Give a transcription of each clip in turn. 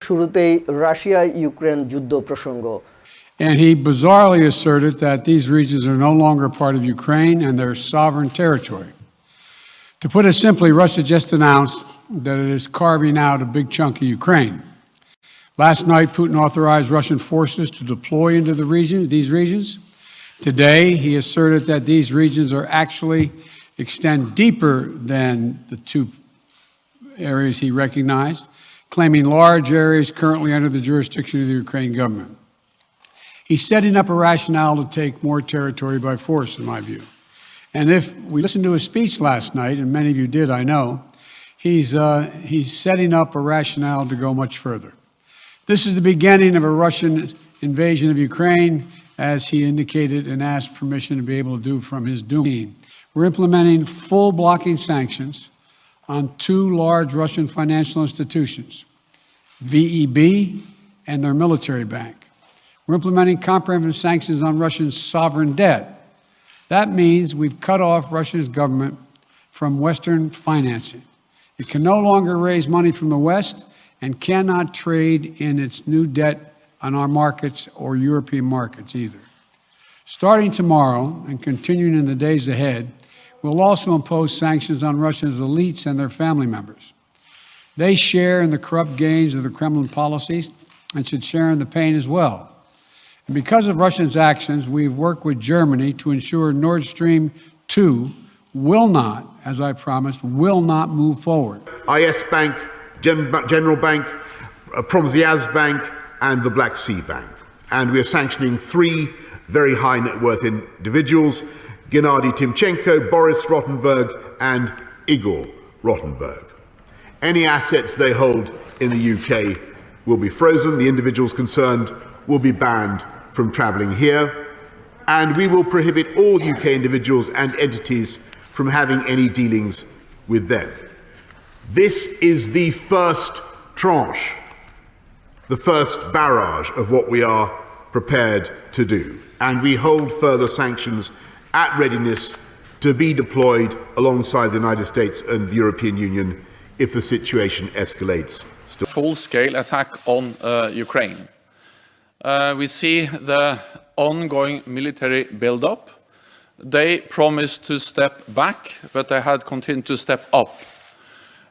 শুরুতেই Russia Ukraine যুদ্ধ প্রসঙ্গ। And he bizarrely asserted that these regions are no longer part of Ukraine and their sovereign territory. To put it simply, Russia just announced that it is carving out a big chunk of Ukraine. Last night, Putin authorized Russian forces to deploy into these regions. Today, he asserted that these regions are actually extend deeper than the two areas he recognized, claiming large areas currently under the jurisdiction of the Ukraine government. He's setting up a rationale to take more territory by force, in my view. And if we listened to his speech last night, and many of you did, I know, he's setting up a rationale to go much further. This is the beginning of a Russian invasion of Ukraine, as he indicated and asked permission to be able to do from his Duma. We're implementing full blocking sanctions on two large Russian financial institutions, VEB and their military bank. We're implementing comprehensive sanctions on Russia's sovereign debt. That means we've cut off Russia's government from Western financing. It can no longer raise money from the West and cannot trade in its new debt on our markets or European markets either. Starting tomorrow and continuing in the days ahead, we'll also impose sanctions on Russia's elites and their family members. They share in the corrupt gains of the Kremlin policies and should share in the pain as well. And because of Russia's actions, we've worked with Germany to ensure Nord Stream 2 will not, as I promised, will not move forward. IS Bank, General Bank, Promias Bank, and the Black Sea Bank. And we are sanctioning three very high net worth individuals, Gennady Timchenko, Boris Rottenberg, and Igor Rottenberg. Any assets they hold in the UK will be frozen. The individuals concerned will be banned from travelling here. And we will prohibit all UK individuals and entities from having any dealings with them. This is the first tranche, the first barrage of what we are prepared to do. And we hold further sanctions at readiness to be deployed alongside the United States and the European Union if the situation escalates. Full-scale attack on Ukraine. We see the ongoing military build-up. They promised to step back, but they had continued to step up.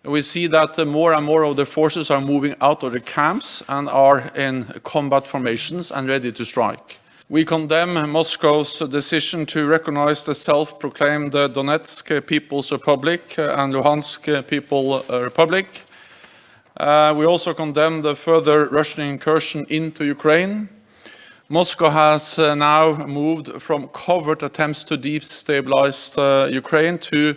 We see that more and more of the forces are moving out of the camps and are in combat formations and ready to strike. We condemn Moscow's decision to recognize the self-proclaimed Donetsk People's Republic and Luhansk People's Republic. We also condemn the further Russian incursion into Ukraine. Moscow has now moved from covert attempts to destabilize Ukraine to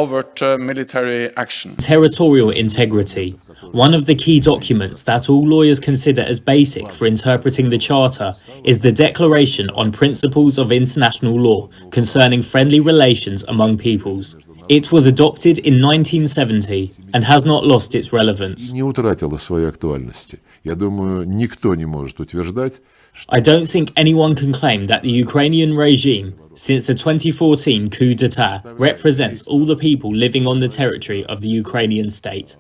overt military action. Territorial integrity, one of the key documents that all lawyers consider as basic for interpreting the Charter, is the Declaration on Principles of International Law concerning friendly relations among peoples. It was adopted in 1970 and has not lost its relevance. I don't think anyone can claim that the Ukrainian regime, since the 2014 coup d'etat, represents all the people living on the territory of the Ukrainian state.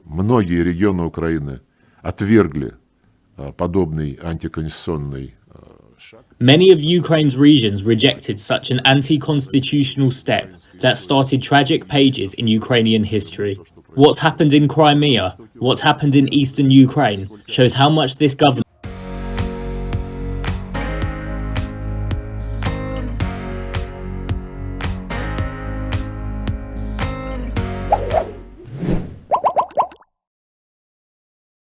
Многие регионы Украины отвергли подобный антиконституционный шаг. Many of Ukraine's regions rejected such an anti-constitutional step that started tragic pages in Ukrainian history. What's happened in Crimea, what's happened in eastern Ukraine, shows how much this government